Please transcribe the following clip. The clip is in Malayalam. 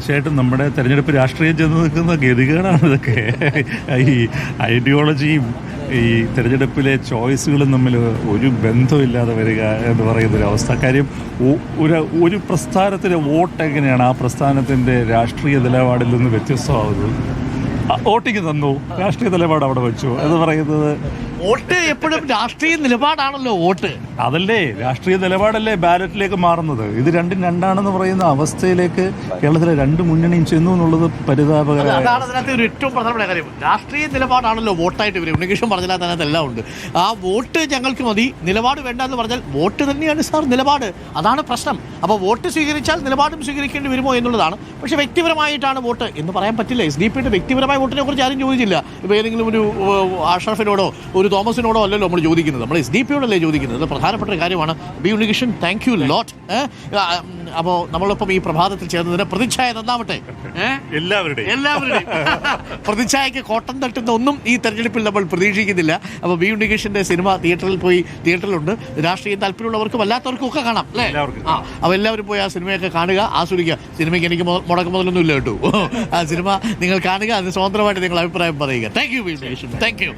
തീർച്ചയായിട്ടും നമ്മുടെ തെരഞ്ഞെടുപ്പ് രാഷ്ട്രീയം ചെന്ന് നിൽക്കുന്ന ഗതികേടാണ് ഇതൊക്കെ. ഈ ഐഡിയോളജിയും ഈ തിരഞ്ഞെടുപ്പിലെ ചോയ്സുകളും തമ്മിൽ ഒരു ബന്ധമില്ലാതെ വരിക എന്ന് പറയുന്നൊരവസ്ഥ. കാര്യം ഒരു പ്രസ്ഥാനത്തിൻ്റെ വോട്ട് എങ്ങനെയാണ് ആ പ്രസ്ഥാനത്തിൻ്റെ രാഷ്ട്രീയ നിലപാടിൽ നിന്ന് വ്യത്യസ്തമാകുന്നത്? വോട്ടിങ് തന്നു, രാഷ്ട്രീയ നിലപാട് അവിടെ വെച്ചു എന്ന് പറയുന്നത്. വോട്ട് എപ്പോഴും രാഷ്ട്രീയ നിലപാടാണല്ലോ. വോട്ട് അതല്ലേ, രാഷ്ട്രീയ നിലപാടല്ലേ ബാലറ്റിലേക്ക് മാറുന്നത്. ഇത് രണ്ടും രണ്ടാണെന്ന് പറയുന്ന അവസ്ഥയിലേക്ക് കേരളത്തിലെ രണ്ട് മുന്നണിയും ചെന്നു എന്നുള്ളത് പരിതാപകരമാണ്. അതാണ് അതിനകത്ത് ഒരു ഏറ്റവും പ്രധാനപ്പെട്ട കാര്യം. രാഷ്ട്രീയ നിലപാടാണല്ലോ വോട്ടായിട്ട് വരും. ഉണ്ണികൃഷ്ണൻ പറഞ്ഞാൽ അതിനകത്ത് എല്ലാം ഉണ്ട്. ആ വോട്ട് ഞങ്ങൾക്ക് മതി, നിലപാട് വേണ്ട എന്ന് പറഞ്ഞാൽ വോട്ട് തന്നെയാണ് സാർ നിലപാട്. അതാണ് പ്രശ്നം. അപ്പോൾ വോട്ട് സ്വീകരിച്ചാൽ നിലപാടും സ്വീകരിക്കേണ്ടി വരുമോ എന്നുള്ളതാണ്. പക്ഷേ വ്യക്തിപരമായിട്ടാണ് വോട്ട് എന്ന് പറയാൻ പറ്റില്ല. SDPയുടെ വ്യക്തിപരമായ വോട്ടിനെ കുറിച്ച് ആരും ചോദിച്ചില്ല. ഇപ്പോൾ ഏതെങ്കിലും ഒരു അഷ്റഫിനോടോ ഒരു തോമസിനോടോ അല്ലല്ലോ നമ്മൾ ചോദിക്കുന്നത്. നമ്മൾ SDPയോടല്ലേ ചോദിക്കുന്നത്. അത് പ്രധാനപ്പെട്ട ഒരു കാര്യമാണ്. B Unnikrishnan, thank you lot. അപ്പോൾ നമ്മളിപ്പം ഈ പ്രഭാതത്തിൽ ചേർന്നതിന് പ്രതിച്ഛായ നന്നാവട്ടെ എല്ലാവരുടെയും. പ്രതിച്ഛായക്ക് കോട്ടം തട്ടുന്ന ഒന്നും ഈ തെരഞ്ഞെടുപ്പിൽ നമ്മൾ പ്രതീക്ഷിക്കുന്നില്ല. അപ്പോൾ ബി ഉണ്ണികൃഷ്ണന്റെ സിനിമ തിയേറ്ററിലുണ്ട്. രാഷ്ട്രീയ താല്പര്യമുള്ളവർക്കും അല്ലാത്തവർക്കും ഒക്കെ കാണാം അല്ലേ? അപ്പോൾ എല്ലാവരും പോയി ആ സിനിമയൊക്കെ കാണുക, ആസ്വദിക്കുക. സിനിമയ്ക്ക് എനിക്ക് മുടക്കം മുതലൊന്നും ഇല്ല കേട്ടോ. ആ സിനിമ നിങ്ങൾ കാണുക, അതിന് സ്വതന്ത്രമായിട്ട് നിങ്ങൾ അഭിപ്രായം പറയുക. Thank you B Unnikrishnan, thank you.